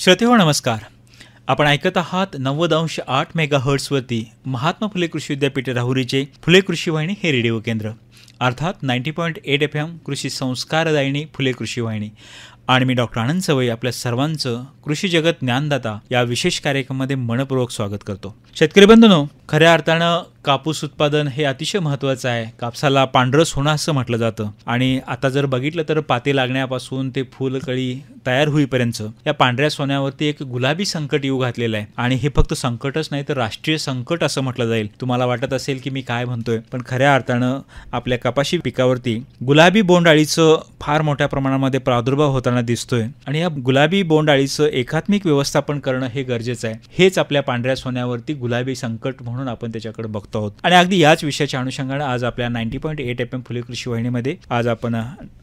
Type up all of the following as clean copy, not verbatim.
श्रोतेहो नमस्कार. आपण ऐकत आहात 90.8 मेगाहर्ट्झवरती महात्मा फुले कृषी विद्यापीठ राहुरीचे फुले कृषी वाहिनी हे रेडिओ केंद्र, अर्थात 90.8 FM कृषी संस्कारदायिनी फुले कृषी वाहिनी. आणि मी डॉक्टर आनंद सवई आपल्या सर्वांचं कृषी जगत ज्ञानदाता या विशेष कार्यक्रमामध्ये मनपूर्वक स्वागत करतो. शेतकरी बंधूंनो, खऱ्या अर्थानं कापूस उत्पादन हे अतिशय महत्त्वाचं आहे. कापसाला पांढरं सोनं असं म्हटलं जातं आणि आता जर बघितलं तर पाते लागण्यापासून ते फुलकळी तयार होईपर्यंत या पांढऱ्या सोन्यावरती एक गुलाबी संकट येऊ घातलेलं आहे. आणि हे फक्त संकटच नाही तर राष्ट्रीय संकट असं म्हटलं जाईल. तुम्हाला वाटत असेल की मी काय म्हणतोय, पण खऱ्या अर्थानं आपल्या कपाशी पिकावरती गुलाबी बोंडअळीचं फार मोठ्या प्रमाणामध्ये प्रादुर्भाव होताना दिसतोय आणि या गुलाबी बोंडअळीचं एकात्मिक व्यवस्थापन करणं हे गरजेचं आहे. हेच आपल्या पांढऱ्या सोन्यावरती गुलाबी संकट म्हणून आपण त्याच्याकडे बघतो आहोत. आणि अगदी याच विषयाच्या अनुषंगाने आज आपल्या 90.8 FM फुले कृषी वाहिनीमध्ये आज आपण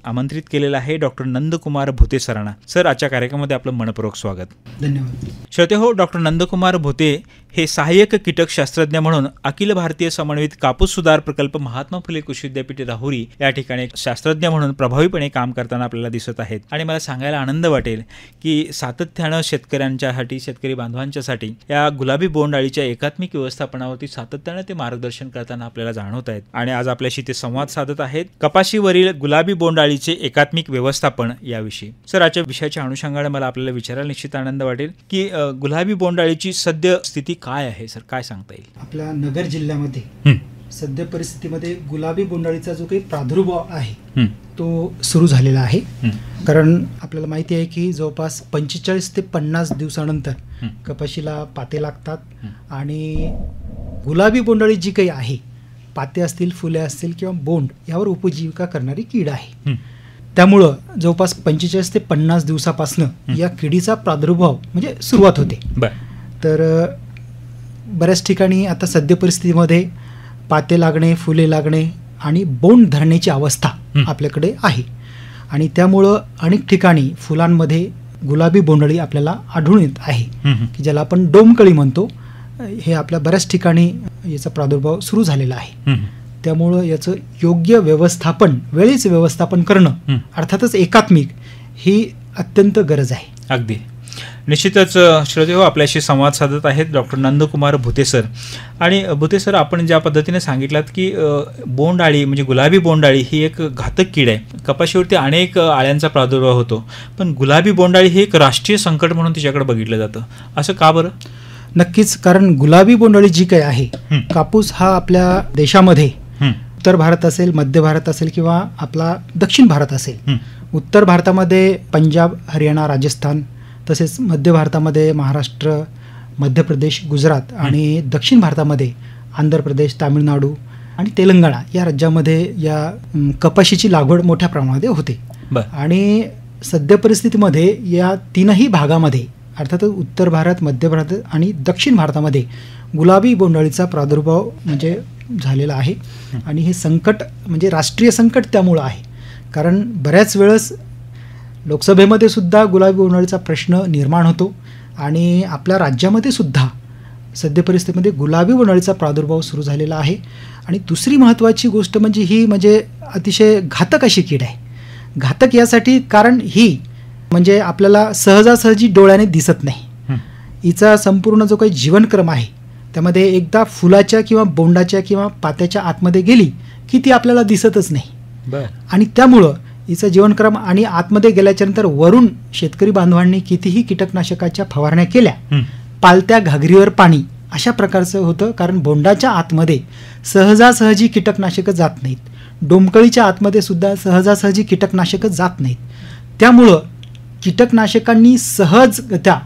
आमंत्रित केलेलं आहे डॉक्टर नंदकुमार भुते सरांना. सर, आजच्या कार्यक्रमामध्ये आपलं मनपूर्वक स्वागत. धन्यवाद. श्रोतेहो, डॉक्टर नंदकुमार भुते हे सहाय्यक कीटकशास्त्रज्ञ म्हणून अखिल भारतीय समन्वित कापूस सुधार प्रकल्प महात्मा फुले कृषी विद्यापीठ राहुरी या ठिकाणी शास्त्रज्ञ म्हणून प्रभावीपणे काम करताना आपल्याला दिसत आहेत. आणि मला सांगायला आनंद वाटेल की सातत्यानं शेतकऱ्यांच्यासाठी, शेतकरी बांधवांच्यासाठी या गुलाबी बोंडअळीच्या एकात्मिक व्यवस्थापनावरती सातत्यानं ते मार्गदर्शन करताना आपल्याला जाणवत आहेत. आणि आज आपल्याशी ते संवाद साधत आहेत कपाशीवरील गुलाबी बोंडअळीचे एकात्मिक व्यवस्थापन याविषयी. सर, आजच्या विषयाच्या अनुषंगाने मला आपल्याला विचारायला निश्चित आनंद वाटेल की गुलाबी बोंडअळीची सद्य स्थिती काय आहे. सर, काय सांगता येईल? आपल्या नगर जिल्ह्यामध्ये सध्या परिस्थितीमध्ये गुलाबी बोंडअळीचा जो काही प्रादुर्भाव आहे तो सुरू झालेला आहे. कारण आपल्याला माहिती आहे की जवळपास 45 ते 50 दिवसानंतर कपाशीला पाते लागतात आणि गुलाबी बोंडअळी जी काही आहे, पाते असतील, फुले असतील किंवा बोंड, यावर उपजीविका करणारी कीड आहे. त्यामुळं जवळपास 45 ते 50 दिवसापासून या किडीचा प्रादुर्भाव म्हणजे सुरुवात होते. तर बऱ्याच ठिकाणी आता सद्य परिस्थितीमध्ये पाते लागणे, फुले लागणे आणि बोंड धरण्याची अवस्था आपल्याकडे आहे. आणि त्यामुळं अनेक ठिकाणी फुलांमध्ये गुलाबी बोंडअळी आपल्याला आढळून येत आहे की ज्याला आपण डोमकळी म्हणतो. हे आपल्या बऱ्याच ठिकाणी याचा प्रादुर्भाव सुरू झालेला आहे. त्यामुळं याचं योग्य व्यवस्थापन, वेळेचं व्यवस्थापन करणं, अर्थातच एकात्मिक, ही अत्यंत गरज आहे. अगदी निश्चितच. श्रोतेहो, आपल्याशी संवाद साधत आहेत डॉक्टर नंदकुमार भुते सर. आणि भुते सर, आपण ज्या पद्धतीने सांगितलात की बोंडअळी म्हणजे गुलाबी बोंडअळी ही एक घातक कीड आहे. कपाशीवरती अनेक आळ्यांचा प्रादुर्भाव होतो, पण गुलाबी बोंडअळी हे एक राष्ट्रीय संकट म्हणून तिच्याकडे बघितलं जातं. असं का बरं? नक्कीच, कारण गुलाबी बोंडअळी जी काही आहे, कापूस हा आपल्या देशामध्ये उत्तर भारत असेल, मध्य भारत असेल किंवा आपला दक्षिण भारत असेल. उत्तर भारतामध्ये पंजाब, हरियाणा, राजस्थान, तसेच मध्य भारतामध्ये महाराष्ट्र, मध्य प्रदेश, गुजरात आणि दक्षिण भारतामध्ये आंध्र प्रदेश, तामिळनाडू आणि तेलंगणा या राज्यामध्ये या कपाशीची लागवड मोठ्या प्रमाणामध्ये होते. आणि सद्य परिस्थितीमध्ये या तीनही भागामध्ये, अर्थात उत्तर भारत, मध्य भारत आणि दक्षिण भारतामध्ये गुलाबी बोंडअळीचा प्रादुर्भाव म्हणजे झालेला आहे. आणि हे संकट म्हणजे राष्ट्रीय संकट त्यामुळं आहे. कारण बऱ्याच वेळेस लोकसभेमध्ये सुद्धा गुलाबी बोंडअळीचा प्रश्न निर्माण होतो आणि आपल्या राज्यामध्ये सुद्धा सद्य परिस्थितीमध्ये गुलाबी बोंडअळीचा प्रादुर्भाव सुरू झालेला आहे. आणि दुसरी महत्त्वाची गोष्ट म्हणजे ही म्हणजे अतिशय घातक अशी कीड आहे. घातक यासाठी कारण ही म्हणजे आपल्याला सहजासहजी डोळ्याने दिसत नाही. हिचा संपूर्ण जो काही जीवनक्रम आहे त्यामध्ये एकदा फुलाच्या किंवा बोंडाच्या किंवा पात्याच्या आतमध्ये गेली की ती आपल्याला दिसतच नाही. आणि त्यामुळं हिचं जीवनक्रम आणि आतमध्ये गेल्याच्यानंतर वरून शेतकरी बांधवांनी कितीही कीटकनाशकाच्या फवारण्या केल्या, पालत्या घागरीवर पाणी अशा प्रकारचं होतं. कारण बोंडाच्या आतमध्ये सहजासहजी कीटकनाशकं जात नाहीत, डोमकळीच्या आतमध्ये सुद्धा सहजासहजी कीटकनाशकं जात नाहीत. त्यामुळं कीटकनाशकांनी सहजगत्या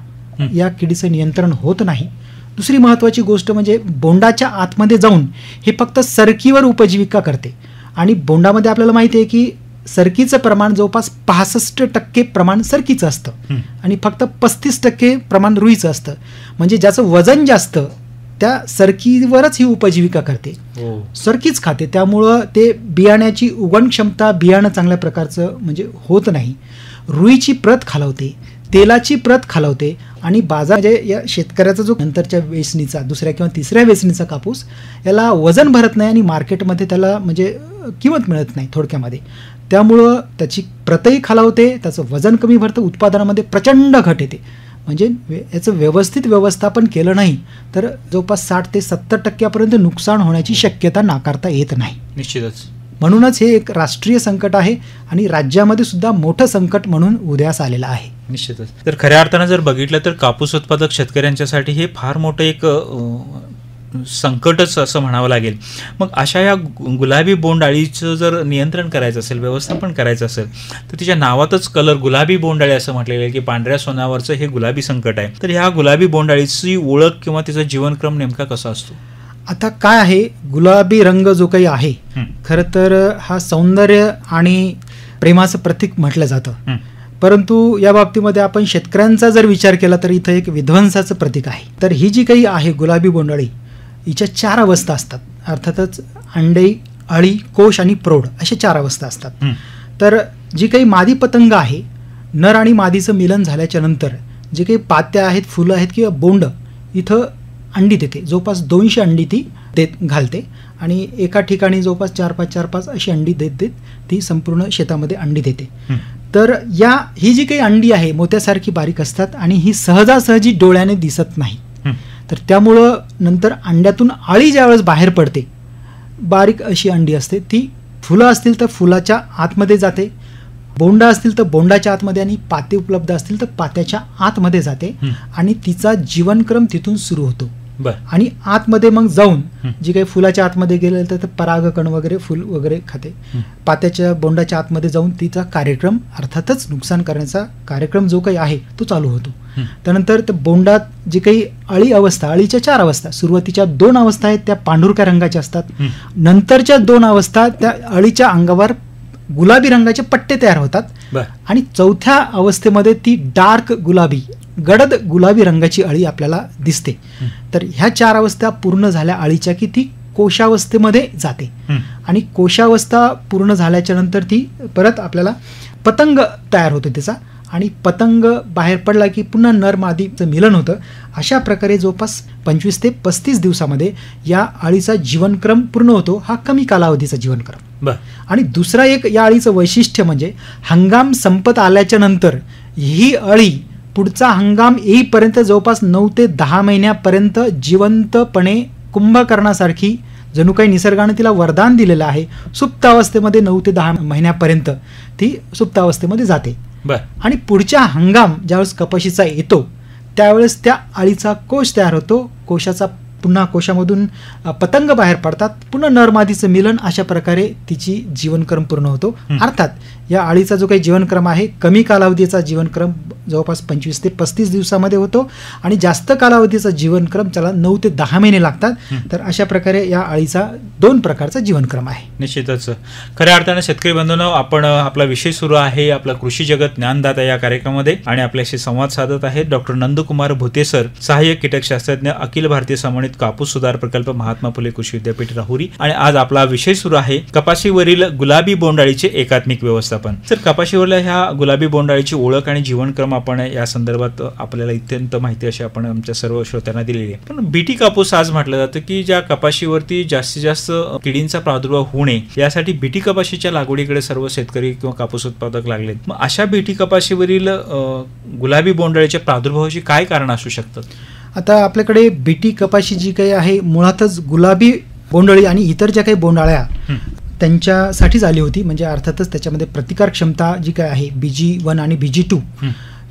या किडीचं नियंत्रण होत नाही. दुसरी महत्त्वाची गोष्ट म्हणजे बोंडाच्या आतमध्ये जाऊन हे फक्त सरकीवर उपजीविका करते. आणि बोंडामध्ये आपल्याला माहिती आहे की सरकीचं प्रमाण जवळपास 65% प्रमाण सरकीचं असतं आणि फक्त 35% प्रमाण रुईचं असतं. म्हणजे ज्याचं वजन जास्त त्या सरकीवरच ही उपजीविका करते, सरकीच खाते. त्यामुळं ते बियाण्याची उगवण क्षमता, बियाणं चांगल्या प्रकारचं म्हणजे होत नाही. रुईची प्रत खालावते, तेलाची प्रत खालावते आणि बाजार म्हणजे या शेतकऱ्याचा जो नंतरच्या वेचणीचा, दुसऱ्या किंवा तिसऱ्या वेचणीचा कापूस, याला वजन भरत नाही आणि मार्केटमध्ये त्याला म्हणजे किंमत मिळत नाही थोडक्यामध्ये. त्यामुळं त्याची प्रतही खालावते, त्याचं वजन कमी भरतं, उत्पादनामध्ये प्रचंड घट येते. म्हणजे याचं व्यवस्थित व्यवस्थापन केलं नाही तर जवळपास 60 ते 70% नुकसान होण्याची शक्यता नाकारता येत नाही. निश्चितच. म्हणूनच हे एक राष्ट्रीय संकट आहे आणि राज्यामध्ये सुद्धा मोठं संकट म्हणून उदयास आलेलं आहे. निश्चितच. तर खऱ्या अर्थानं जर बघितलं तर कापूस उत्पादक शेतकऱ्यांच्यासाठी हे फार मोठं एक संकटच असं म्हणावं लागेल. मग अशा या गुलाबी बोंडअळीचं जर नियंत्रण करायचं असेल, व्यवस्थापन करायचं असेल, तर तिच्या नावातच कलर गुलाबी बोंडअळी असं म्हटलेलं आहे की पांढऱ्या सोन्यावरचं हे गुलाबी संकट आहे. तर ह्या गुलाबी बोंडअळीची ओळख किंवा तिचा जीवनक्रम नेमका कसा असतो? आता काय आहे, गुलाबी रंग जो काही आहे खरं तर हा सौंदर्य आणि प्रेमाचं प्रतीक म्हटलं जातं. परंतु या बाबतीमध्ये आपण शेतकऱ्यांचा जर विचार केला तर इथं एक विध्वंसाचं प्रतीक आहे. तर ही जी काही आहे गुलाबी बोंडअळी, हिच्या 4 अवस्था असतात. अर्थातच अंडे, अळी, कोश आणि प्रौढ अशा 4 अवस्था असतात. तर जी काही मादी पतंग आहे, नर आणि मादीचं मिलन झाल्याच्या नंतर जे काही पात्या आहेत, फुलं आहेत किंवा बोंड, इथं अंडी देते. जवळपास 200 अंडी ती घालते आणि एका ठिकाणी जवळपास 4-5 अशी अंडी देत ती संपूर्ण शेतामध्ये अंडी देते. तर ही जी काही अंडी आहे मोत्यासारखी बारीक असतात आणि ही सहजासहजी डोळ्याने दिसत नाही. तर त्यामुळं नंतर अंड्यातून अळी ज्यावेळेस बाहेर पडते, बारीक अशी अंडी असते, ती फुलं असतील तर फुलाच्या आतमध्ये जाते, बोंड असतील तर बोंडाच्या आतमध्ये आणि पाते उपलब्ध असतील तर पात्याच्या आतमध्ये जाते आणि तिचा जीवनक्रम तिथून सुरू होतो. आणि आतमध्ये मग जाऊन जी काही फुलाच्या आतमध्ये गेले तर परागकण वगैरे फुल वगैरे खाते. पात्याच्या बोंडाच्या आतमध्ये जाऊन तिचा कार्यक्रम, अर्थातच नुकसान करण्याचा कार्यक्रम जो काही आहे तो चालू होतो. त्यानंतर बोंडात जी काही अळीच्या 4 अवस्था, सुरुवातीच्या 2 अवस्था आहेत त्या पांढुरक्या रंगाच्या असतात. नंतरच्या 2 अवस्था त्या अळीच्या अंगावर गुलाबी रंगाचे पट्टे तयार होतात आणि 4थ्या अवस्थेमध्ये ती डार्क गुलाबी, गडद गुलाबी रंगाची अळी आपल्याला दिसते. तर ह्या 4 अवस्था पूर्ण झाल्या अळीच्या की ती कोशावस्थेमध्ये जाते आणि कोशावस्था पूर्ण झाल्याच्या नंतर ती परत आपल्याला पतंग तयार होतो तिचा आणि पतंग बाहेर पडला की पुन्हा नर मादीचं मिलन होतं. अशा प्रकारे जवळपास 25 ते 35 दिवसामध्ये या अळीचा जीवनक्रम पूर्ण होतो. हा कमी कालावधीचा जीवनक्रम. आणि दुसरा एक या अळीचं वैशिष्ट्य म्हणजे हंगाम संपत आल्याच्या नंतर ही अळी पुढचा हंगाम येईपर्यंत जवळपास 9 ते 10 महिन्यापर्यंत जिवंतपणे कुंभकर्णासारखी जणू काही निसर्गाने तिला वरदान दिलेलं आहे. सुप्त अवस्थेमध्ये 9 ते 10 महिन्यापर्यंत ती सुप्त अवस्थेमध्ये जाते. आणि पुढच्या हंगाम ज्यावेळेस कपाशीचा येतो त्यावेळेस त्या अळीचा कोश तयार होतो. पुन्हा कोशामधून पतंग बाहेर पडतात, पुन्हा नरमादीचं मिलन, अशा प्रकारे तिची जीवनक्रम पूर्ण होतो. अर्थात या अळीचा जो काही जीवनक्रम आहे कमी कालावधीचा जीवनक्रम जवळपास 25 ते 35 दिवसामध्ये होतो आणि जास्त कालावधीचा जीवनक्रम त्याला 9 ते 10 महिने लागतात. तर अशा प्रकारे या अळीचा 2 प्रकारचा जीवनक्रम आहे. निश्चितच. खऱ्या अर्थानं शेतकरी बंधूंनो, आपण आपला विषय सुरू आहे आपला कृषी जगत ज्ञानदाता या कार्यक्रमामध्ये आणि आपल्याशी संवाद साधत आहेत डॉक्टर नंदकुमार भुते सर, सहाय्यक कीटकशास्त्रज्ञ, अखिल भारतीय समन्वित कापूस सुधार प्रकल्प, महात्मा फुले कृषी विद्यापीठ राहुरी. आणि आज आपला विषय सुरू आहे कपाशीवरील गुलाबी बोंडअळीचे एकात्मिक व्यवस्थापन. तर कपाशीवरील ह्या गुलाबी बोंडअळीची ओळख आणि जीवनक्रम आपण या संदर्भात आपल्याला अत्यंत माहिती अशी आपण आमच्या सर्व श्रोत्यांना दिलेली आहे. पण बीटी कापूस आज म्हटलं जातं की ज्या कपाशीवरती जास्तीत जास्त किडींचा प्रादुर्भाव होऊ नये यासाठी बीटी कपाशीच्या लागवडीकडे सर्व शेतकरी किंवा कापूस उत्पादक लागलेत. मग अशा बीटी कपाशीवरील गुलाबी बोंडअळीच्या प्रादुर्भावाची काय कारण असू शकतात? आता आपल्याकडे बीटी कपाशी जी काही आहे मुळातच गुलाबी बोंडअळी आणि इतर ज्या काही बोंडअळ्या त्यांच्यासाठीच आली होती. म्हणजे अर्थातच त्याच्यामध्ये प्रतिकार क्षमता जी काय आहे BG1 आणि BG2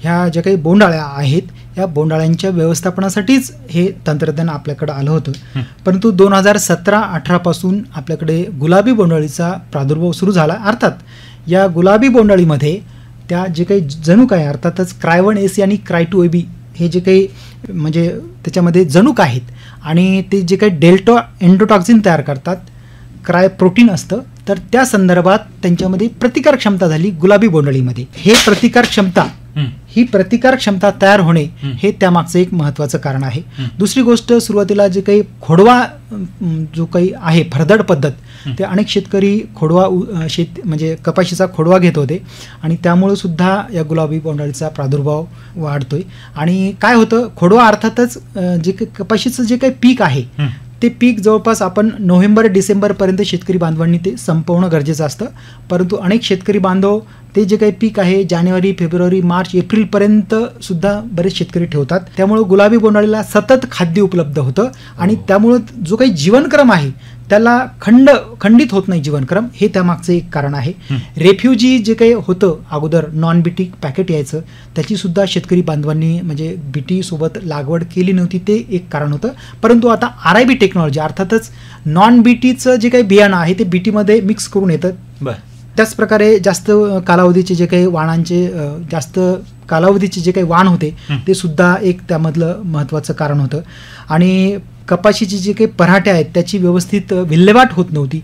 ह्या ज्या काही बोंडअळ्या आहेत या बोंडअळ्यांच्या व्यवस्थापनासाठीच हे तंत्रज्ञान आपल्याकडे आलं होतं. परंतु 2017-18 पासून आपल्याकडे गुलाबी बोंडअळीचा प्रादुर्भाव सुरू झाला. अर्थात या गुलाबी बोंडअळीमध्ये त्या जे काही जनुक आहे, अर्थातच Cry1AC आणि Cry2AB हे जे काही म्हणजे त्याच्यामध्ये जनुक आहेत आणि ते जे काही डेल्टा एंडोटॉक्सिन तयार करतात, क्राय प्रोटीन असतं, तर त्या संदर्भात त्यांच्यामध्ये प्रतिकार क्षमता झाली गुलाबी बोंडअळीमध्ये. ही प्रतिकार क्षमता तयार होणे हे त्यामागचं एक महत्त्वाचं कारण आहे. दुसरी गोष्ट, सुरुवातीला जे काही खोडवा जो काही आहे फरदड पद्धत, ते अनेक शेतकरी खोडवा म्हणजे कपाशीचा खोडवा घेत होते आणि त्यामुळे सुद्धा या गुलाबी बोंडअळीचा प्रादुर्भाव वाढतोय. आणि काय होतं, खोडवा अर्थातच जे कपाशीचं जे काही पीक आहे ते पीक जवळपास आपण नोव्हेंबर डिसेंबरपर्यंत शेतकरी बांधवांनी ते संपवणं गरजेचं असतं. परंतु अनेक शेतकरी बांधव ते जे काही पीक आहे जानेवारी, फेब्रुवारी, मार्च, एप्रिलपर्यंत सुद्धा बरेच शेतकरी ठेवतात. त्यामुळं गुलाबी बोंडअळीला सतत खाद्य उपलब्ध होतं आणि त्यामुळं जो काही जीवनक्रम आहे त्याला खंडित होत नाही जीवनक्रम, हे त्यामागचं एक कारण आहे. रेफ्युजी जे काही होतं अगोदर नॉन बीटी पॅकेट यायचं, त्याची सुद्धा शेतकरी बांधवांनी म्हणजे बीटी सोबत लागवड केली नव्हती, ते एक कारण होतं. परंतु आता RIB टेक्नॉलॉजी अर्थातच नॉन बीटीचं जे काही बियाणं आहे ते बीटीमध्ये मिक्स करून येतं. त्याच प्रकारे जास्त कालावधीचे जे काही वाणांचे जास्त कालावधीचे जे काही वाण होते ते सुद्धा एक त्यामधलं महत्त्वाचं कारण होतं. आणि कपाशीचे जे काही पराठे आहेत त्याची व्यवस्थित विल्हेवाट होत नव्हती,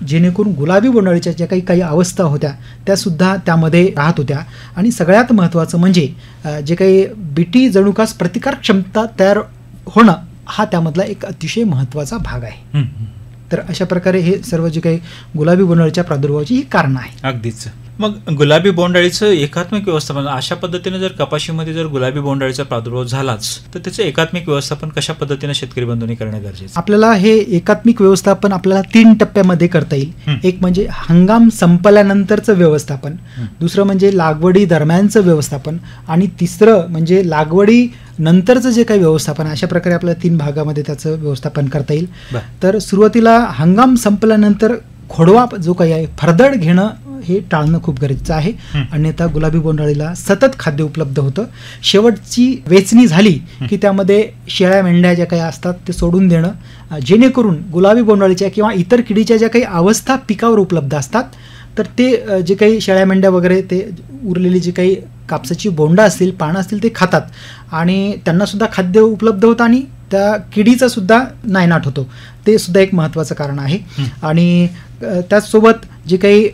जेणेकरून गुलाबी बोंडअळीच्या ज्या काही अवस्था होत्या त्या सुद्धा त्यामध्ये राहत होत्या. आणि सगळ्यात महत्त्वाचं म्हणजे जे काही बीटी जणूकास प्रतिकार क्षमता तयार होणं हा त्यामधला एक अतिशय महत्त्वाचा भाग आहे. तर अशा प्रकारे हे सर्व जे काही गुलाबी बोंडअळीच्या प्रादुर्भावाची ही कारण आहे. अगदीच. मग गुलाबी बोंडअळीचं एकात्मिक व्यवस्थापन अशा पद्धतीने जर कपाशीमध्ये जर गुलाबी बोंडअळीचा प्रादुर्भाव झालाच तर त्याचं एकात्मिक व्यवस्थापन कशा पद्धतीने शेतकरी बंधूंनी करणं गरजेचं? आपल्याला हे एकात्मिक व्यवस्थापन आपल्याला 3 टप्प्यामध्ये करता येईल. एक म्हणजे हंगाम संपल्यानंतरचं व्यवस्थापन, दुसरं म्हणजे लागवडी दरम्यानचं व्यवस्थापन आणि तिसरं म्हणजे लागवडी नंतरचं जे काही व्यवस्थापन. अशा प्रकारे आपल्याला 3 भागामध्ये त्याचं व्यवस्थापन करता येईल. तर सुरुवातीला हंगाम संपल्यानंतर खोडवा जो काही आहे फरदड घेणं हे टाळणं खूप गरजेचं आहे, अन्यथा गुलाबी बोंडअळीला सतत खाद्य उपलब्ध होतं. शेवटची वेचणी झाली की त्यामध्ये शेळ्या मेंढ्या ज्या काही असतात ते सोडून देणं, जेणेकरून गुलाबी बोंडअळीच्या किंवा इतर किडीच्या ज्या काही अवस्था पिकावर उपलब्ध असतात तर ते जे काही शेळ्या मेंढ्या वगैरे ते उरलेली जी काही कापसाची बोंडं असतील, पानं असतील ते खातात आणि त्यांना सुद्धा खाद्य उपलब्ध होतं आणि त्या किडीचा सुद्धा नायनाट होतो. ते सुद्धा एक महत्त्वाचं कारण आहे. आणि त्याचसोबत जे काही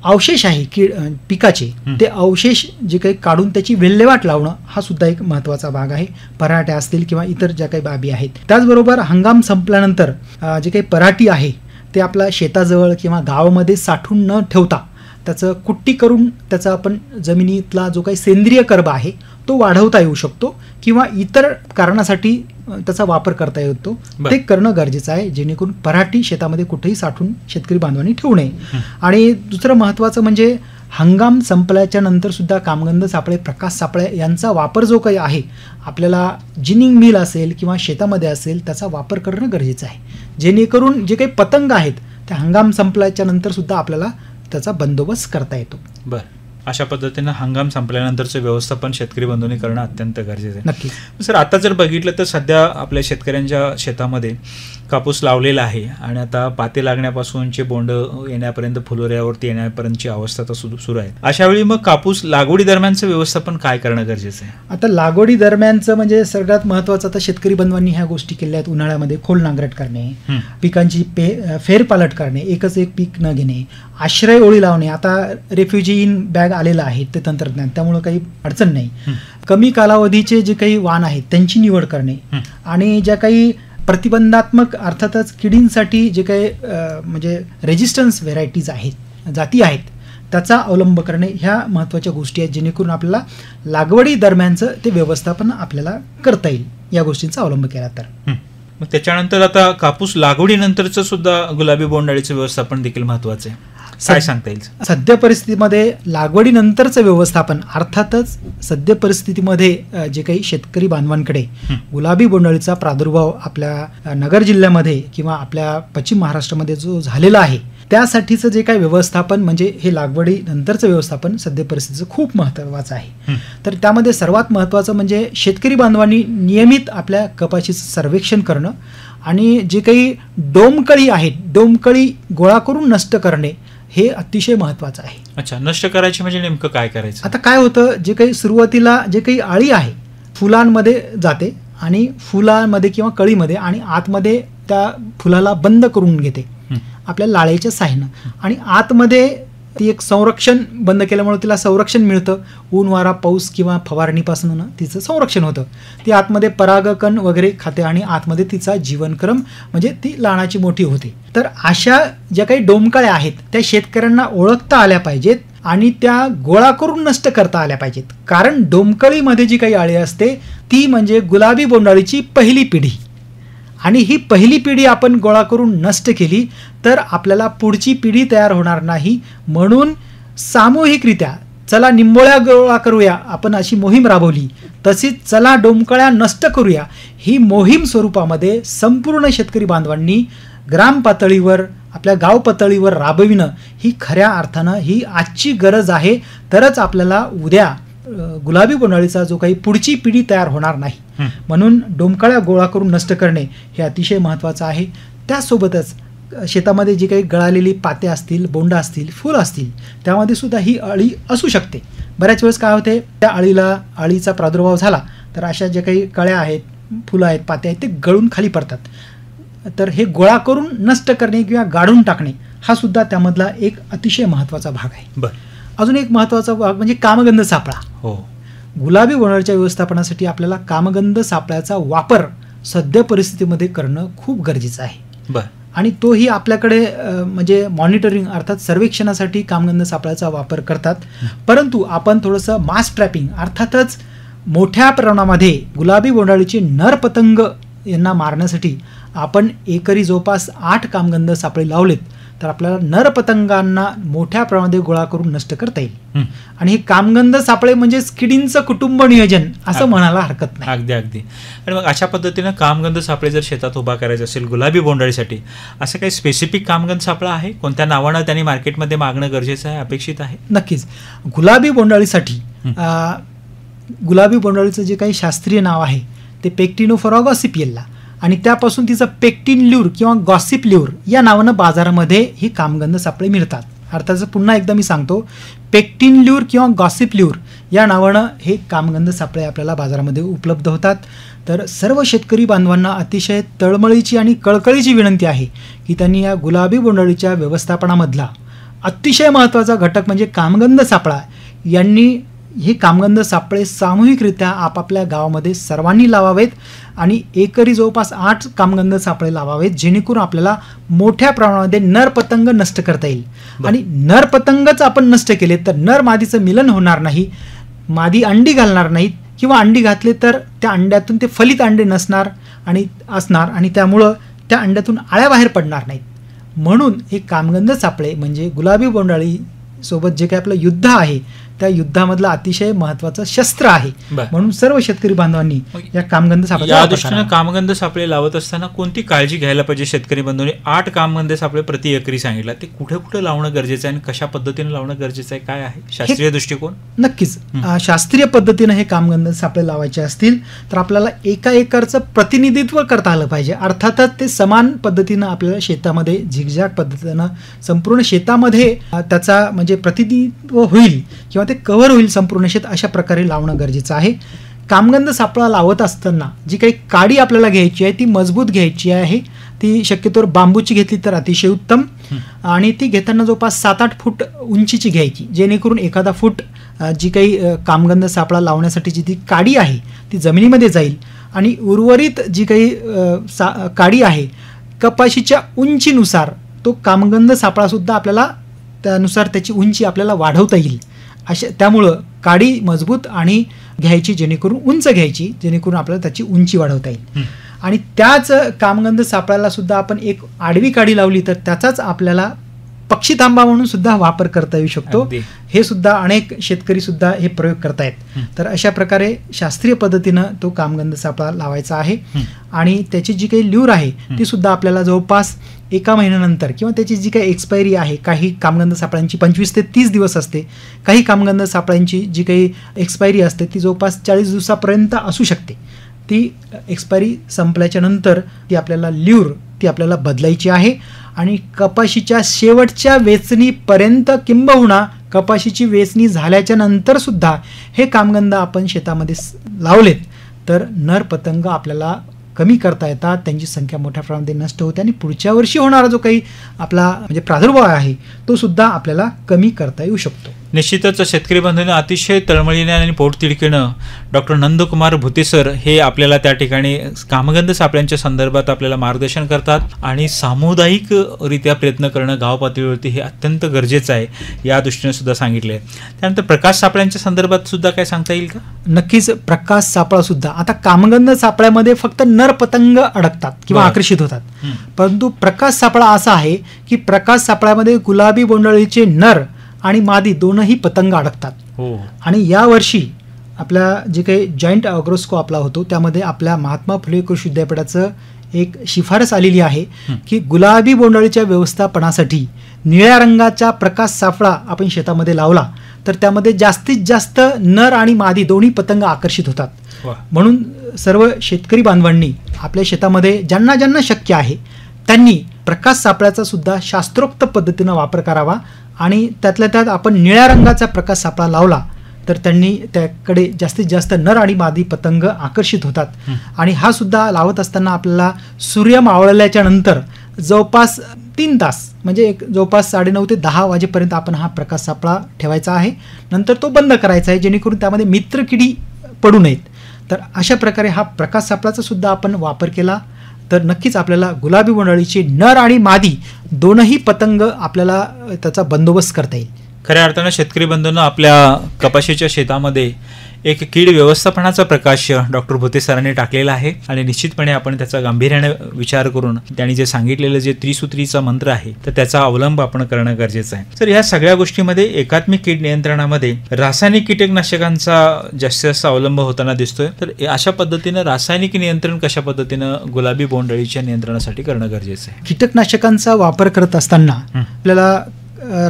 अवशेष आहे पिकाचे ते अवशेष जे काही काढून त्याची विल्हेवाट लावणं हा सुद्धा एक महत्त्वाचा भाग आहे. पराठ्या असतील किंवा इतर ज्या काही बाबी आहेत. त्याचबरोबर हंगाम संपल्यानंतर जे काही पराठी आहे ते आपल्या शेताजवळ किंवा गावामध्ये साठवून न ठेवता त्याचं कुट्टी करून त्याचा आपण जमिनीतला जो काही सेंद्रिय कर्ब आहे तो वाढवता येऊ शकतो किंवा इतर कारणासाठी त्याचा वापर करता येतो. ते करणं गरजेचं आहे, जेणेकरून पराठी शेतामध्ये कुठेही साठवून शेतकरी बांधवांनी ठेवू नये. आणि दुसरं महत्त्वाचं म्हणजे हंगाम संपल्याच्या नंतर सुद्धा कामगंध सापळे, प्रकाश सापळे यांचा वापर जो काही आहे आपल्याला जिनिंग मिल असेल किंवा शेतामध्ये असेल त्याचा वापर करणं गरजेचं आहे, जेणेकरून जे काही पतंग आहेत त्या हंगाम संपल्याच्या नंतर सुद्धा आपल्याला त्याचा बंदोबस्त करता येतो. बरं, अशा पद्धतीनं हंगाम संपल्यानंतरचं व्यवस्थापन शेतकरी बंधूंनी करणं अत्यंत गरजेचं आहे. नक्की सर, आता जर बघितलं तर सध्या आपल्या शेतकऱ्यांच्या शेतामध्ये कापूस लावलेला आहे आणि आता पाते लागण्यापासूनचे बोंड येण्यापर्यंत फुलोऱ्यावरती येण्यापर्यंतची अवस्था तर सुरू आहे. अशा वेळी मग कापूस लागवडी दरम्यानचं व्यवस्थापन काय करणं गरजेचं आहे? आता लागवडी दरम्यानचं म्हणजे सगळ्यात महत्त्वाचं आता शेतकरी बंधवांनी ह्या गोष्टी केल्या आहेत. उन्हाळ्यामध्ये खोल नांगरट करणे, पिकांची फेरपालट करणे, एकच एक पीक न घेणे, आश्रय ओळी लावणे. आता रेफ्युजी इन बॅग आलेलं आहे ते तंत्रज्ञान, त्यामुळं काही अडचण नाही. कमी कालावधीचे जे काही वाण आहेत त्यांची निवड करणे आणि ज्या काही प्रतिबंधात्मक अर्थातच किडींसाठी जे काही म्हणजे रेजिस्टन्स व्हेरायटीज आहेत, जाती आहेत, त्याचा अवलंब करणे ह्या महत्त्वाच्या गोष्टी आहेत, जेणेकरून आपल्याला लागवडी दरम्यानचं ते व्यवस्थापन आपल्याला करता येईल या गोष्टींचा अवलंब केला तर. मग त्याच्यानंतर आता कापूस लागवडीनंतरचं सुद्धा गुलाबी बोंडअळीचं व्यवस्थापन देखील महत्त्वाचं आहे, काय सांगता येईल? सध्या परिस्थितीमध्ये लागवडीनंतरचं व्यवस्थापन अर्थातच सध्या परिस्थितीमध्ये जे काही शेतकरी बांधवांकडे गुलाबी बोंडअळीचा प्रादुर्भाव आपल्या नगर जिल्ह्यामध्ये किंवा आपल्या पश्चिम महाराष्ट्रामध्ये जो झालेला आहे त्यासाठीचं जे काही व्यवस्थापन म्हणजे हे लागवडी नंतरचं व्यवस्थापन सध्या परिस्थितीचं खूप महत्त्वाचं आहे. तर त्यामध्ये सर्वात महत्त्वाचं म्हणजे शेतकरी बांधवांनी नियमित आपल्या कपाशीचं सर्वेक्षण करणं आणि जे काही डोमकळी आहेत डोमकळी गोळा करून नष्ट करणे हे अतिशय महत्त्वाचं आहे. अच्छा, नष्ट करायची म्हणजे नेमकं काय करायचं? आता काय होतं, जे काही सुरुवातीला जे काही आळी आहे फुलांमध्ये जाते आणि फुलांमध्ये किंवा कळीमध्ये आणि आतमध्ये त्या फुलाला बंद करून घेते आपल्या लाळेच्या साह्यानं आणि आतमध्ये ती एक संरक्षण बंद केल्यामुळे तिला संरक्षण मिळतं. ऊन वारा पाऊस किंवा फवारणीपासून तिचं संरक्षण होतं. ती आतमध्ये परागकण वगैरे खाते आणि आतमध्ये तिचा जीवनक्रम म्हणजे ती लहानाची मोठी होते. तर अशा ज्या काही डोमकळ्या आहेत त्या शेतकऱ्यांना ओळखता आल्या पाहिजेत आणि त्या गोळा करून नष्ट करता आल्या पाहिजेत. कारण डोमकळीमध्ये जी काही आळी असते ती म्हणजे गुलाबी बोंडअळीची पहिली पिढी आणि ही पहिली पिढी आपण गोळा करून नष्ट केली तर आपल्याला पुढची पिढी तयार होणार नाही. म्हणून सामूहिकरित्या चला निंबोळ्या गोळा करूया आपण अशी मोहीम राबवली. तशीच चला डोमकळ्या नष्ट करूया ही मोहीम स्वरूपामध्ये संपूर्ण शेतकरी बांधवांनी ग्राम पातळीवर आपल्या गाव पातळीवर राबविणं ही खऱ्या अर्थानं ही आजची गरज आहे. तरच आपल्याला उद्या गुलाबी बोंडअळीचा जो काही पुढची पिढी तयार होणार नाही. म्हणून डोमकळ्या गोळा करून नष्ट करणे हे अतिशय महत्त्वाचं आहे. त्यासोबतच शेतामध्ये जी काही गळालेली पाते असतील, बोंड असतील, फुलं असतील त्यामध्ये सुद्धा ही अळी असू शकते. बऱ्याच वेळेस काय होते, त्या अळीचा प्रादुर्भाव झाला तर अशा ज्या काही कळ्या आहेत, फुलं आहेत, पाते आहेत ते गळून खाली पडतात. तर हे गोळा करून नष्ट करणे किंवा गाडून टाकणे हा सुद्धा त्यामधला एक अतिशय महत्त्वाचा भाग आहे. अजून एक महत्त्वाचा भाग म्हणजे कामगंध सापळा. हो, गुलाबी बोंडअळीच्या व्यवस्थापनासाठी आपल्याला कामगंध सापळ्याचा वापर सध्या परिस्थितीमध्ये करणं खूप गरजेचं आहे. आणि तोही आपल्याकडे म्हणजे मॉनिटरिंग अर्थात सर्वेक्षणासाठी कामगंध सापळ्याचा वापर करतात. परंतु आपण थोडंसं मास ट्रॅपिंग अर्थातच मोठ्या प्रमाणामध्ये गुलाबी बोंडअळीचे नर पतंग यांना मारण्यासाठी आपण एकरी जवळपास 8 कामगंध सापळे लावलेत तर आपल्याला नर पतंगांना मोठ्या प्रमाणात गोळा करून नष्ट करता येईल. आणि हे कामगंध सापळे म्हणजे किडींचं कुटुंब नियोजन असं म्हणायला हरकत नाही. अगदी अगदी. आणि मग अशा पद्धतीनं कामगंध सापळे जर शेतात उभा करायचं असेल गुलाबी बोंडअळीसाठी, असं काही स्पेसिफिक कामगंध सापळा आहे? कोणत्या नावानं त्यांनी मार्केटमध्ये मागणं गरजेचं आहे, अपेक्षित आहे? नक्कीच. गुलाबी बोंडअळीसाठी गुलाबी बोंडअळीचं जे काही शास्त्रीय नाव आहे ते पेक्टिनोफोरा गॉसिपियल्ला आणि त्यापासून तिचं पेक्टिन ल्यूर किंवा गॉसिप ल्यूर या नावानं बाजारामध्ये ही कामगंध सापळे मिळतात. अर्थात पुन्हा एकदा मी सांगतो, पेक्टिन ल्यूर किंवा गॉसिप ल्यूर या नावानं हे कामगंध सापळे आपल्याला बाजारामध्ये उपलब्ध होतात. तर सर्व शेतकरी बांधवांना अतिशय तळमळीची आणि कळकळीची विनंती आहे की त्यांनी या गुलाबी बोंडअळीच्या व्यवस्थापनामधला अतिशय महत्त्वाचा घटक म्हणजे कामगंध सापळा यांनी हे कामगंध सापळे सामूहिकरित्या आपापल्या गावामध्ये सर्वांनी लावावेत आणि एकरी जवळपास 8 कामगंध सापळे लावावेत जेणेकरून आपल्याला मोठ्या प्रमाणामध्ये नर पतंग नष्ट करता येईल. आणि नर पतंगच आपण नष्ट केले तर नर मादीचं मिलन होणार नाही, मादी अंडी घालणार नाहीत किंवा अंडी घातले तर त्या अंड्यातून ते फलित अंडे नसणार आणि असणार आणि त्यामुळं त्या अंड्यातून आळ्या बाहेर पडणार नाहीत. म्हणून हे कामगंध सापळे म्हणजे गुलाबी बोंडअळी सोबत जे काही आपलं युद्ध आहे त्या युद्धामधलं अतिशय महत्त्वाचं शस्त्र आहे. म्हणून सर्व शेतकरी बांधवांनी या कामगंध सापळे या दृष्टीनं कामगंध सापळे लावत असताना कोणती काळजी घ्यायला पाहिजे शेतकरी बांधवांनी? 8 कामगंध सापळे प्रति एकरी सांगितलं, ते कुठे कुठे लावणं गरजेचं आहे आणि कशा पद्धतीने लावणं गरजेचं आहे? काय आहे शास्त्रीय दृष्टिकोन? नक्कीच शास्त्रीय पद्धतीनं हे कामगंध सापळे लावायचे असतील तर आपल्याला एका एकरचं प्रतिनिधित्व करता आलं पाहिजे. अर्थातच ते समान पद्धतीनं आपल्याला शेतामध्ये झिगझॅग पद्धतीनं संपूर्ण शेतामध्ये त्याचा म्हणजे प्रतिनिधित्व होईल किंवा ते कव्हर होईल संपूर्ण शेत अशा प्रकारे लावणं गरजेचं आहे. कामगंध सापळा लावत असताना जी काही काडी आपल्याला घ्यायची आहे ती मजबूत घ्यायची आहे. ती शक्यतोवर बांबूची घेतली तर अतिशय उत्तम आणि ती घेताना जवळपास 7-8 फूट उंचीची घ्यायची जेणेकरून एखादा फूट जी काही कामगंध सापळा लावण्यासाठीची ती काडी आहे ती जमिनीमध्ये जाईल आणि उर्वरित जी काही काडी आहे कपाशीच्या उंचीनुसार तो कामगंध सापळासुद्धा आपल्याला त्यानुसार त्याची उंची आपल्याला वाढवता येईल. त्यामुळं काडी मजबूत आणि घ्यायची जेणेकरून उंच घ्यायची जेणेकरून आपल्याला त्याची उंची वाढवता येईल. आणि त्याच कामगंध सापळ्याला सुद्धा आपण एक आडवी काडी लावली तर त्याचाच आपल्याला पक्षी थांबा म्हणून सुद्धा वापर करता येऊ शकतो. हे सुद्धा अनेक शेतकरी सुद्धा हे प्रयोग करतायत. तर अशा प्रकारे शास्त्रीय पद्धतीनं तो कामगंध सापळा लावायचा आहे आणि त्याची जी काही ल्यूर आहे ती सुद्धा आपल्याला जवळपास 1 महिन्यानंतर किंवा त्याची जी काही एक्सपायरी आहे, काही कामगंध सापळ्यांची 25 ते 30 दिवस असते, काही कामगंध सापळ्यांची जी काही एक्सपायरी असते ती जवळपास 40 दिवसापर्यंत असू शकते. ती एक्सपायरी संपल्याच्या नंतर ती आपल्याला ल्यूर ती आपल्याला बदलायची आहे आणि कपाशीच्या शेवटच्या वेचणीपर्यंत किंबहुना कपाशीची वेचणी झाल्याच्या नंतर सुद्धा हे कामगंध आपण शेतामध्ये लावलेत तर नर पतंग आपल्याला कमी करता येतात, त्यांची संख्या मोठ्या प्रमाणात नष्ट होते आणि पुढच्या वर्षी होणारा जो काही आपला म्हणजे प्रादुर्भाव आहे तो सुद्धा आपल्याला कमी करता येऊ शकतो. निश्चितच शेतकरी बंधूंना अतिशय तळमळीने आणि पोटतिडकीनं डॉक्टर नंदकुमार भुतेसर हे आपल्याला त्या ठिकाणी कामगंध सापळ्यांच्या संदर्भात आपल्याला मार्गदर्शन करतात आणि सामुदायिकरित्या प्रयत्न करणं गाव पातळीवरती हे अत्यंत गरजेचं आहे या दृष्टीने सुद्धा सांगितलं आहे. त्यानंतर प्रकाश सापळ्यांच्या संदर्भात सुद्धा काय सांगता येईल का? नक्कीच. प्रकाश सापळा सुद्धा, आता कामगंध सापळ्यामध्ये फक्त नर पतंग अडकतात किंवा आकर्षित होतात, परंतु प्रकाश सापळा असा आहे की प्रकाश सापळ्यामध्ये गुलाबी बोंडअळीचे नर आणि मादी दोनही पतंग अडकतात. आणि यावर्षी आपल्या जे काही जॉईंट अग्रोस्को आपला होतो त्यामध्ये आपल्या महात्मा फुले कृषी विद्यापीठाचं एक शिफारस आलेली आहे की गुलाबी बोंडअळीच्या व्यवस्थापनासाठी निळ्या रंगाचा प्रकाश सापळा आपण शेतामध्ये लावला तर त्यामध्ये जास्तीत जास्त नर आणि मादी दोन्ही पतंग आकर्षित होतात. म्हणून सर्व शेतकरी बांधवांनी आपल्या शेतामध्ये ज्यांना ज्यांना शक्य आहे त्यांनी प्रकाश सापळ्याचा सुद्धा शास्त्रोक्त पद्धतीनं वापर करावा आणि त्यातल्या त्यात आपण निळ्या रंगाचा प्रकाश सापळा लावला तर त्यांनी त्याकडे जास्तीत जास्त नर आणि मादी पतंग आकर्षित होतात. आणि हा सुद्धा लावत असताना आपल्याला सूर्य मावळल्याच्या नंतर जवळपास 3 तास म्हणजे एक जवळपास 9:30 ते 10 वाजेपर्यंत आपण हा प्रकाश सापळा ठेवायचा आहे. नंतर तो बंद करायचा आहे जेणेकरून त्यामध्ये मित्रकिडी पडू नयेत. तर अशा प्रकारे हा प्रकाश सापळाचा सुद्धा आपण वापर केला तर नक्कीच आपल्याला गुलाबी बोंडअळीचे नर आणि मादी दोनही पतंग आपल्याला त्याचा बंदोबस्त करता येईल. खऱ्या अर्थानं शेतकरी बंधूंना आपल्या कपाशीच्या शेतामध्ये एक कीड व्यवस्थापनाचा प्रकाश डॉक्टर भुते सरांनी टाकलेला आहे आणि निश्चितपणे आपण त्याचा गांभीर्याने विचार करून त्यांनी जे सांगितलेलं जे त्रिसूत्रीचा मंत्र आहे तर त्याचा अवलंब आपण करणं गरजेचं आहे. तर ह्या सगळ्या गोष्टीमध्ये एकात्मिक कीड नियंत्रणामध्ये रासायनिक कीटकनाशकांचा जास्तीत जास्त अवलंब होताना दिसतोय. तर अशा पद्धतीनं रासायनिक नियंत्रण कशा पद्धतीनं गुलाबी बोंडअळीच्या नियंत्रणासाठी करणं गरजेचं आहे? कीटकनाशकांचा वापर करत असताना आपल्याला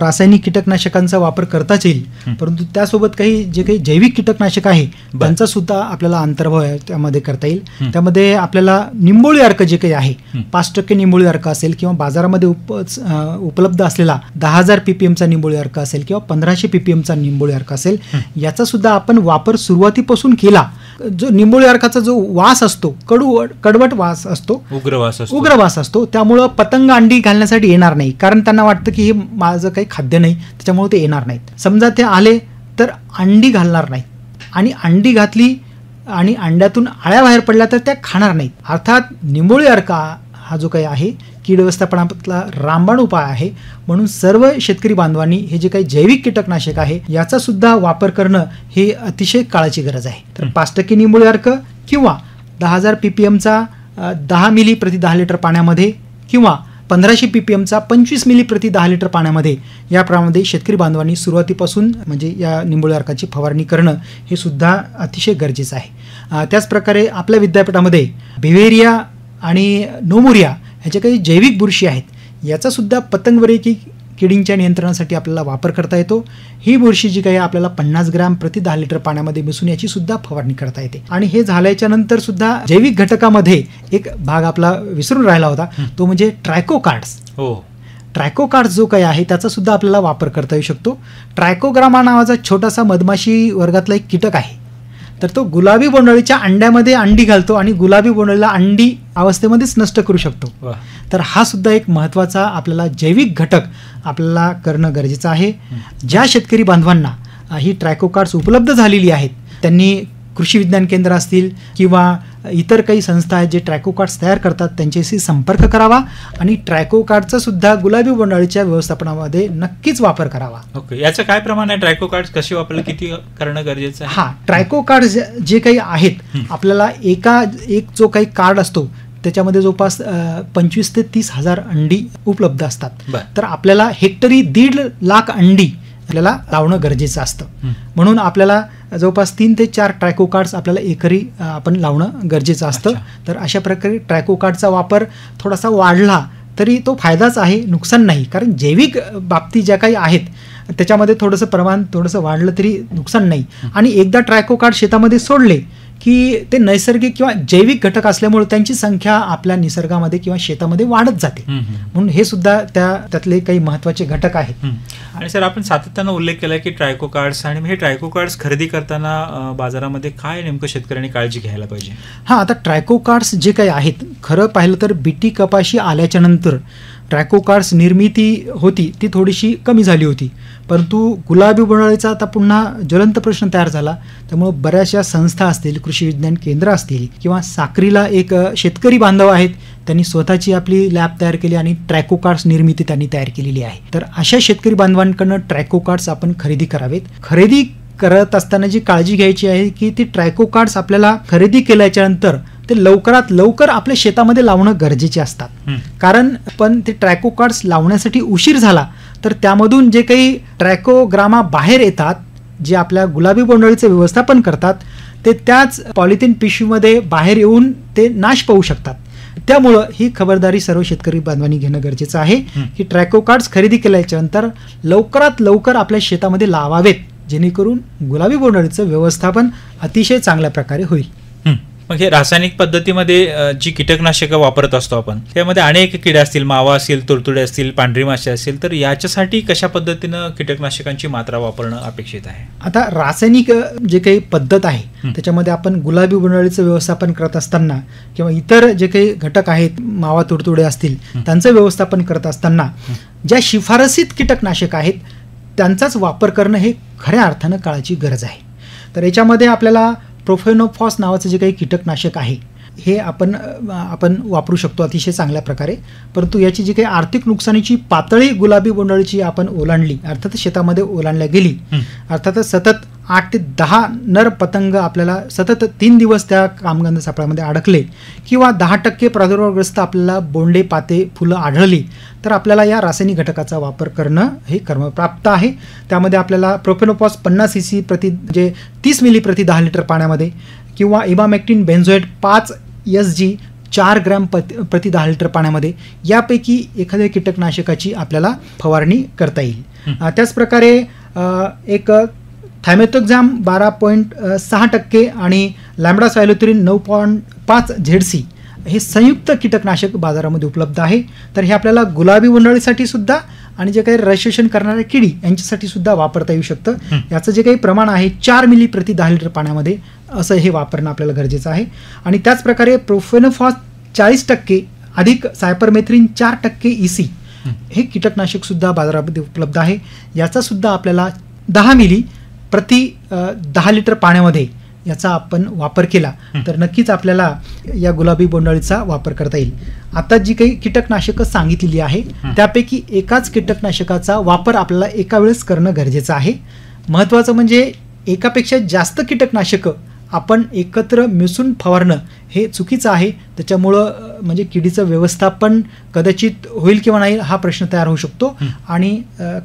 रासायनिक कीटकनाशकांचा वापर करताच येईल, परंतु त्यासोबत काही जे काही जैविक कीटकनाशक आहे त्यांचा सुद्धा आपल्याला अंतर्भाव त्यामध्ये करता येईल. त्यामध्ये आपल्याला निंबोळी अर्क जे काही आहे 5% निंबोळी अर्क असेल किंवा बाजारामध्ये उपलब्ध असलेला 10,000 ppmचा निंबोळी अर्क असेल किंवा 1500 ppmचा निंबोळी अर्क असेल याचा सुद्धा आपण वापर सुरुवातीपासून केला. जो निंबोळी अर्काचा जो वास असतो कडवट वास असतो, उग्र वास असतो, त्यामुळं पतंग अंडी घालण्यासाठी येणार नाही, कारण त्यांना वाटतं की हे माझं काही खाद्य नाही त्याच्यामुळे ते येणार नाहीत. समजा ते आले तर अंडी घालणार नाहीत आणि अंडी घातली आणि अंड्यातून आळ्या बाहेर पडल्या तर त्या खाणार नाहीत. अर्थात निंबोळी अर्क हा जो काही आहे कीड व्यवस्थापनातला रामबाण उपाय आहे. म्हणून सर्व शेतकरी बांधवांनी हे जे काही जैविक कीटकनाशक आहे याचा सुद्धा वापर करणं हे अतिशय काळाची गरज आहे. तर 5% निंबोळी अर्क किंवा 10,000 ppmचा 10 मिली प्रति 10 लिटर पाण्यामध्ये किंवा 1500 ppmचा 25 मिली प्रति 10 लिटर पाण्यामध्ये या प्रमाणामध्ये शेतकरी बांधवांनी सुरुवातीपासून म्हणजे या निंबोळी अर्काची फवारणी करणं हे सुद्धा अतिशय गरजेचं आहे. त्याचप्रकारे आपल्या विद्यापीठामध्ये बिव्हेरिया आणि नोमुरिया ह्याच्या काही जैविक बुरशी आहेत याचा सुद्धा पतंगवरीकी किडींच्या नियंत्रणासाठी आपल्याला वापर करता येतो. ही बुरशी जी काही आपल्याला 50 ग्रॅम प्रति 10 लिटर पाण्यामध्ये मिसळून याची सुद्धा फवारणी करता येते. आणि हे झाल्याच्या नंतर सुद्धा जैविक घटकामध्ये एक भाग आपला विसरून राहिला होता तो म्हणजे ट्रायकोकार्ड्स. ट्रायकोकार्ड्स जो काही आहे त्याचा सुद्धा आपल्याला वापर करता येऊ शकतो. ट्रायकोग्रामा नावाचा छोटासा मधमाशी वर्गातला एक कीटक आहे तर तो गुलाबी बोंडअळीच्या अंड्यामध्ये अंडी घालतो आणि गुलाबी बोंडअळीला अंडी अवस्थेमध्येच नष्ट करू शकतो. तर हा सुद्धा एक महत्त्वाचा आपल्याला जैविक घटक आपल्याला करणं गरजेचं आहे. ज्या शेतकरी बांधवांना ही ट्रायकोकार्ड्स उपलब्ध झालेली आहेत त्यांनी कृषी विज्ञान केंद्र असतील किंवा इतर काही संस्था आहेत जे ट्रायकोकार्ड्स तयार करतात त्यांच्याशी संपर्क करावा आणि ट्रायकोकार्डचा सुद्धा गुलाबी बोंडअळीच्या व्यवस्थापनामध्ये नक्कीच वापर करावा. ओके, याचं काय प्रमाण आहे? ट्रायकोकार्ड्स कशी वापरलं, किती करणं गरजेचं आहे? ट्रायकोकार्ड्स जे काही आहेत आपल्याला एक जो काही कार्ड असतो त्याच्यामध्ये जवळपास 25 ते 30 हजार अंडी उपलब्ध असतात. तर आपल्याला हेक्टरी 1.5 लाख अंडी आपल्याला लावणं गरजेचं असतं. म्हणून आपल्याला जवळपास 3 ते 4 ट्रायकोकार्ड्स आपल्याला एकरी आपण लावणं गरजेचं असतं. तर अशा प्रकारे ट्रायकोकार्डचा वापर थोडासा वाढला तरी तो फायदाच आहे, नुकसान नाही. कारण जैविक बाबती ज्या काही आहेत त्याच्यामध्ये थोडंसं प्रमाण थोडंसं वाढलं तरी नुकसान नाही. आणि एकदा ट्रायकोकार्ड शेतामध्ये सोडले की ते नैसर्गिक किंवा जैविक घटक असल्यामुळे त्यांची संख्या आपल्या निसर्गामध्ये किंवा शेतामध्ये वाढत जाते. म्हणून हे सुद्धा त्यातले काही महत्त्वाचे घटक आहेत. आणि सर आपण सातत्यानं उल्लेख केला की ट्रायकोकार्ड्स, आणि हे ट्रायकोकार्ड्स खरेदी करताना बाजारामध्ये काय नेमकं शेतकऱ्यांनी काळजी घ्यायला पाहिजे? आता ट्रायकोकार्ड्स जे काही आहेत खरं पाहिलं तर बीटी कपाशी आल्याच्या नंतर ट्रॅकोकार्ड्स निर्मिती होती ती थोडीशी कमी झाली होती, परंतु गुलाबी बोंडअळीचा आता पुन्हा ज्वलंत प्रश्न तयार झाला. त्यामुळे बऱ्याचशा संस्था असतील, कृषी विज्ञान केंद्र असतील किंवा साक्रीला एक शेतकरी बांधव आहेत, त्यांनी स्वतःची आपली लॅब तयार केली आणि ट्रॅकोकार्ड्स निर्मिती त्यांनी तयार केलेली आहे. तर अशा शेतकरी बांधवांकडनं ट्रॅकोकार्ड्स आपण खरेदी करावेत. खरेदी करत असताना जी काळजी घ्यायची आहे की ती ट्रॅकोकार्ड्स आपल्याला खरेदी केल्याच्या नंतर ते लवकरात लवकर आपल्या शेतामध्ये लावणं गरजेचे असतात. कारण पण ते ट्रॅकोकार्ड्स लावण्यासाठी उशीर झाला तर त्यामधून जे काही ट्रॅकोग्रामा बाहेर येतात, जे आपल्या गुलाबी बोंडअळीचे व्यवस्थापन करतात, ते त्याच पॉलिथिन पिशवीमध्ये बाहेर येऊन ते नाश पावू शकतात. त्यामुळं ही खबरदारी सर्व शेतकरी बांधवांनी घेणं गरजेचं आहे की ट्रॅकोकार्ड्स खरेदी केल्याच्या नंतर लवकरात लवकर आपल्या शेतामध्ये लावावेत, जेणेकरून गुलाबी बोंडअळीचं व्यवस्थापन अतिशय चांगल्या प्रकारे होईल. मग हे रासायनिक पद्धतीमध्ये जी कीटकनाशकं वापरत असतो आपण, त्यामध्ये अनेक किडे असतील, मावा असतील, तुडतुडे असतील, पांढरी माशी असतील, तर याच्यासाठी कशा पद्धतीनं कीटकनाशकांची मात्रा वापरणं अपेक्षित आहे? आता रासायनिक जे काही पद्धत आहे त्याच्यामध्ये आपण गुलाबी बोंडअळीचं व्यवस्थापन करत असताना किंवा इतर जे काही घटक आहेत, मावा तुडतुडे असतील, त्यांचं व्यवस्थापन करत असताना ज्या शिफारसीत कीटकनाशक आहेत त्यांचाच वापर करणं हे खऱ्या अर्थानं काळाची गरज आहे. तर याच्यामध्ये आपल्याला प्रोफेनोफॉस नावाचं जे काही कीटकनाशक आहे हे आपण वापरू शकतो अतिशय चांगल्या प्रकारे. परंतु याची जी काही आर्थिक नुकसानीची पातळी गुलाबी बोंडअळीची आपण ओलांडली, अर्थात शेतामध्ये ओलांडल्या गेली, अर्थातच सतत 8 ते 10 नर पतंग आपल्याला सतत 3 दिवस त्या कामगंध सापळ्यामध्ये अडकले किंवा 10% प्रादुर्भावग्रस्त आपल्याला बोंडे, पाते, फुलं आढळली तर आपल्याला या रासायनिक घटकाचा वापर करणं हे कर्मप्राप्त आहे. त्यामध्ये आपल्याला प्रोफेनोफॉस 50 cc प्रति म्हणजे 30 मिली प्रति 10 लिटर पाण्यामध्ये किंवा इमामेक्टिन बेन्झोएट 5 SG 4 ग्रॅम प्रति 10 लिटर पाण्यामध्ये यापैकी एखाद्या कीटकनाशकाची आपल्याला फवारणी करता येईल. त्याच प्रकारे एक थायमेथोक्झॅम 12.6% आणि लॅम्बडासायलोथ्रिन 9.5 ZC हे संयुक्त कीटकनाशक बाजारामध्ये उपलब्ध आहे. तर हे आपल्याला गुलाबी बोंडअळीसाठी सुद्धा आणि जे काही रजिस्ट्रेशन करणाऱ्या किडी यांच्यासाठी सुद्धा वापरता येऊ शकतं. याचं जे काही प्रमाण आहे 4 मिली प्रति 10 लिटर पाण्यामध्ये असं हे वापरणं आपल्याला गरजेचं आहे. आणि त्याचप्रकारे प्रोफेनोफॉस 40% अधिक सायपरमेथ्रिन 4% EC हे कीटकनाशक सुद्धा बाजारामध्ये उपलब्ध आहे. याचा सुद्धा आपल्याला 10 मिली प्रति 10 लिटर पाण्यामध्ये याचा आपण वापर केला तर नक्कीच आपल्याला या गुलाबी बोंडअळीचा वापर करता येईल. आता जी काही कीटकनाशकं सांगितलेली आहे त्यापैकी एकाच कीटकनाशकाचा वापर आपल्याला एका वेळेस करणं गरजेचं आहे. महत्त्वाचं म्हणजे एकापेक्षा जास्त कीटकनाशकं आपण एकत्र मिसळून फवारणं हे चुकीचं आहे. त्याच्यामुळं म्हणजे किडीचं व्यवस्थापन कदाचित होईल किंवा नाही हा प्रश्न तयार होऊ शकतो आणि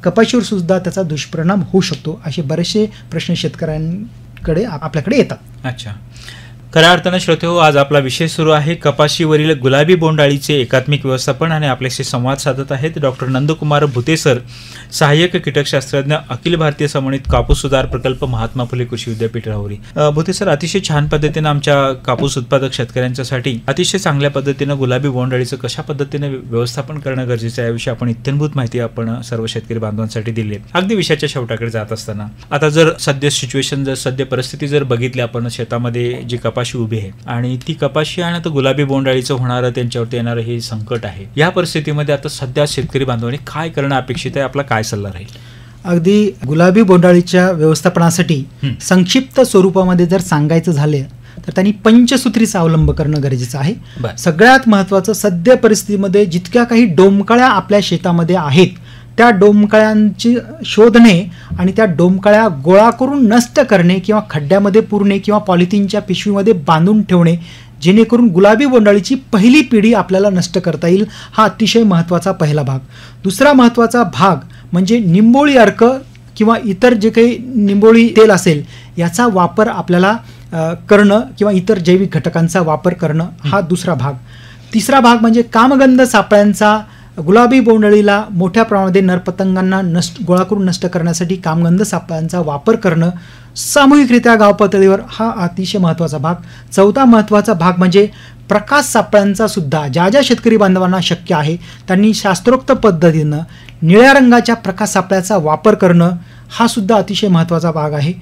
कपाशीवर सुद्धा त्याचा दुष्परिणाम होऊ शकतो. असे बरेचसे प्रश्न शेतकऱ्यांकडे आपल्याकडे येतात. अच्छा, खऱ्या अर्थानं श्रोतेहो, आज आपला विषय सुरू आहे कपाशीवरील गुलाबी बोंडअळीचे एकात्मिक व्यवस्थापन आणि आपल्याशी संवाद साधत आहेत डॉक्टर नंदकुमार भुते सर, सहाय्यक कीटकशास्त्रज्ञ, अखिल भारतीय समन्वित कापूस सुधार प्रकल्प, महात्मा फुले कृषी विद्यापीठ राहुरी. भुते सर, अतिशय छान पद्धतीनं आमच्या कापूस उत्पादक शेतकऱ्यांच्यासाठी अतिशय चांगल्या पद्धतीनं गुलाबी बोंडअळीचं कशा पद्धतीने व्यवस्थापन करणं गरजेचं आहे याविषयी आपण इत्यंभूत माहिती आपण सर्व शेतकरी बांधवांसाठी दिली आहे. अगदी विषयाच्या शेवटाकडे जात असताना आता जर सद्य परिस्थिती जर बघितली आपण, शेतामध्ये जी कपाशी उभी आहे आणि ती कपाशी आणि आता गुलाबी बोंडअळीचं होणारं त्यांच्यावरती येणारं हे संकट आहे, या परिस्थितीमध्ये आता सध्या शेतकरी बांधवांनी काय करणं अपेक्षित आहे, आपला काय सल्ला राहील? अगदी गुलाबी बोंडअळीच्या व्यवस्थापनासाठी संक्षिप्त स्वरूपामध्ये जर सांगायचं झालं तर त्यांनी पंचसूत्रीचा अवलंब करणं गरजेचं आहे. सगळ्यात महत्त्वाचं, सद्य परिस्थितीमध्ये जितक्या काही डोमकळ्या आपल्या शेतामध्ये आहेत त्या डोमकळ्यांची शोधणे आणि त्या डोमकळ्या गोळा करून नष्ट करणे किंवा खड्ड्यामध्ये पुरणे किंवा पॉलिथिनच्या पिशवीमध्ये बांधून ठेवणे, जेणेकरून गुलाबी बोंडअळीची पहिली पिढी आपल्याला नष्ट करता येईल. हा अतिशय महत्त्वाचा पहिला भाग. दुसरा महत्त्वाचा भाग म्हणजे निंबोळी अर्क किंवा इतर जे काही निंबोळी तेल असेल याचा वापर आपल्याला करणं किंवा इतर जैविक घटकांचा वापर करणं हा दुसरा भाग. तिसरा भाग म्हणजे कामगंध सापळ्यांचा गुलाबी बोंडअळीला मोठ्या प्रमाणामध्ये नरपतंगांना गोळा करून नष्ट करण्यासाठी कामगंध सापळ्यांचा वापर करणं सामूहिकरित्या गाव पातळीवर हा अतिशय महत्त्वाचा भाग. चौथा महत्त्वाचा भाग म्हणजे प्रकाश सापळ्यांचा सुद्धा ज्या ज्या शेतकरी बांधवांना शक्य आहे त्यांनी शास्त्रोक्त पद्धतीनं निळ्या रंगाच्या प्रकाश सापळ्याचा वापर करणं हा सुद्धा अतिशय महत्त्वाचा भाग आहे.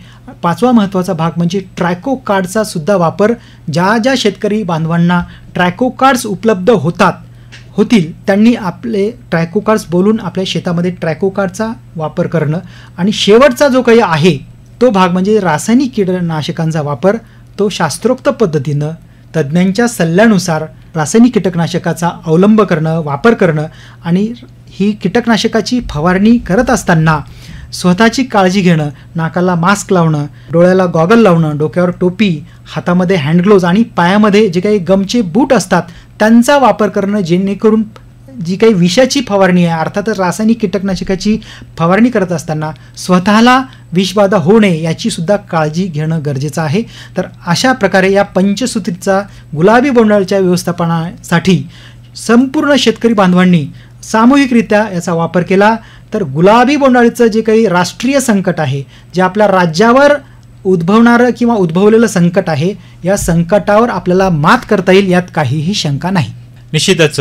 पाचवा महत्त्वाचा भाग म्हणजे ट्रॅकोकार्डचा सुद्धा वापर ज्या ज्या शेतकरी बांधवांना ट्रॅकोकार्ड्स उपलब्ध होतात होतील त्यांनी आपले ट्रायकोकार्ड्स बोलून आपल्या शेतामध्ये ट्रायकोकार्डचा वापर करणं आणि शेवटचा जो काही आहे तो भाग म्हणजे रासायनिक कीटकनाशकांचा वापर तो शास्त्रोक्त पद्धतीनं तज्ज्ञांच्या सल्ल्यानुसार रासायनिक कीटकनाशकाचा अवलंब करणं, वापर करणं आणि ही कीटकनाशकाची फवारणी करत असताना स्वतःची काळजी घेणं, नाकाला मास्क लावणं, डोळ्याला गॉगल लावणं, डोक्यावर टोपी, हातामध्ये हँडग्लोव्ज आणि पायामध्ये जे काही गमचे बूट असतात त्यांचा वापर करणं, जेणेकरून जी काही विषाची फवारणी आहे अर्थातच रासायनिक कीटकनाशकाची फवारणी करत असताना स्वतःला विषबाधा होऊ नये याची सुद्धा काळजी घेणं गरजेचं आहे. तर अशा प्रकारे या पंचसूत्रीचा गुलाबी बोंडअळीच्या व्यवस्थापनासाठी संपूर्ण शेतकरी बांधवांनी सामूहिकरित्या याचा वापर केला तर गुलाबी बोंडअळीचं जे काही राष्ट्रीय संकट आहे, जे आपल्या राज्यावर उद्भवणारं किंवा उद्भवलेलं संकट आहे, या संकटावर आपल्याला मात करता येईल यात काहीही शंका नाही. निश्चितच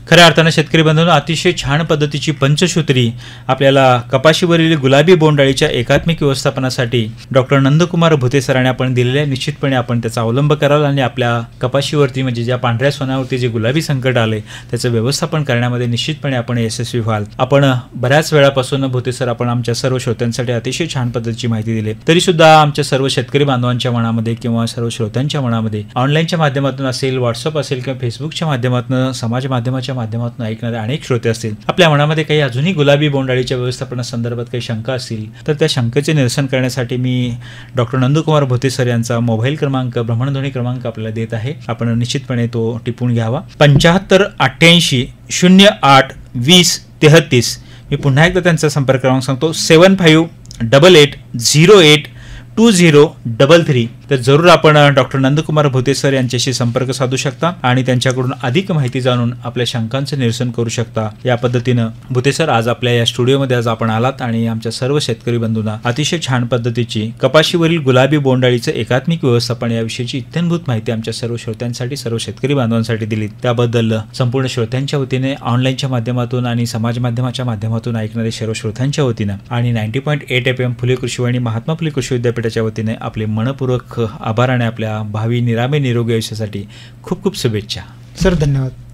खऱ्या अर्थानं शेतकरी बंधूंनो, अतिशय छान पद्धतीची पंचसूत्री आपल्याला कपाशीवरील गुलाबी बोंडअळीच्या एकात्मिक व्यवस्थापनासाठी डॉक्टर नंदकुमार भुते सरांनी आपण दिलेले आहे. निश्चितपणे आपण त्याचा अवलंब कराल आणि आपल्या कपाशीवरती म्हणजे ज्या पांढऱ्या सोन्यावरती जे गुलाबी संकट आले त्याचं व्यवस्थापन करण्यामध्ये निश्चितपणे आपण यशस्वी व्हाल. आपण बऱ्याच वेळापासून भुते सर आपण आमच्या सर्व श्रोत्यांसाठी अतिशय छान पद्धतीची माहिती दिली. तरी सुद्धा आमच्या सर्व शेतकरी बांधवांच्या मनामध्ये किंवा सर्व श्रोत्यांच्या मनामध्ये ऑनलाईनच्या माध्यमातून असेल, व्हॉट्सअप असेल किंवा फेसबुकच्या माध्यमातून, समाज माध्यमाच्या माध्यमातून ऐकणारे अनेक श्रोते असतील, आपल्या मनामध्ये काही अजूनही गुलाबी बोंडअळीच्या व्यवस्थापनासंदर्भात काही शंका असतील तर त्या शंकेचे निरसन करण्यासाठी मी डॉक्टर नंदकुमार भुते सर यांचा मोबाईल क्रमांक, भ्रमणध्वनी क्रमांक आपल्याला देत आहे. आपण निश्चितपणे तो टिपून घ्यावा. 7588 08 20 33. मी पुन्हा एकदा त्यांचा संपर्क क्रमांक सांगतो, 7588 08 2033. तर जरूर आपण डॉक्टर नंदकुमार भुते सर यांच्याशी संपर्क साधू शकता आणि त्यांच्याकडून अधिक माहिती जाणून आपल्या शंकांचं निरसन करू शकता. या पद्धतीनं भुते सर आज आपल्या या स्टुडिओमध्ये आज आपण आलात आणि आमच्या सर्व शेतकरी बंधूंना अतिशय छान पद्धतीची कपाशीवरील गुलाबी बोंडअळीचं एकात्मिक व्यवस्थापन याविषयीची इत्थंभूत माहिती आमच्या सर्व श्रोत्यांसाठी, सर्व शेतकरी बांधवांसाठी दिली. त्याबद्दल संपूर्ण श्रोत्यांच्या वतीने, ऑनलाईनच्या माध्यमातून आणि समाज माध्यमाच्या माध्यमातून ऐकणारे सर्व श्रोत्यांच्या वतीनं आणि 90.8 FM फुले कृषीवाहिनी, महात्मा फुले कृषी विद्यापीठाच्या वतीने आपले मनपूर्वक आभार आणि आपल्या भावी निरामे निरोगी आयुष्यासाठी खूप खूप शुभेच्छा. सर धन्यवाद.